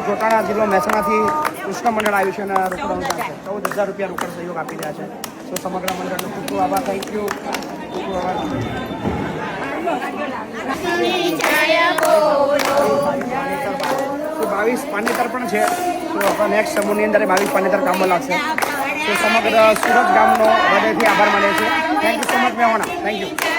ચોટાણા જિલ્લો મહેસાણાથી કૃષ્ણ મંડળ આવ્યું છે અને રોકડ અનુદાન છે 14,000 રૂપિયા રોકડ સહયોગ આપી રહ્યા છે. તો સમગ્ર મંડળનો ખૂબ ખૂબ આભાર. Thank you. ખૂબ ખૂબ આભાર. તો 22 પાનેતર પણ છે. તો આપણા નેક્સ્ટ સમૂહની અંદર 22 પાનેતર કામમાં લાગશે. તો સમગ્ર સુરત ગામનો હૃદયથી આભાર માનીએ છીએ. થેન્ક યુ સો મચ મહેમાન. Thank you.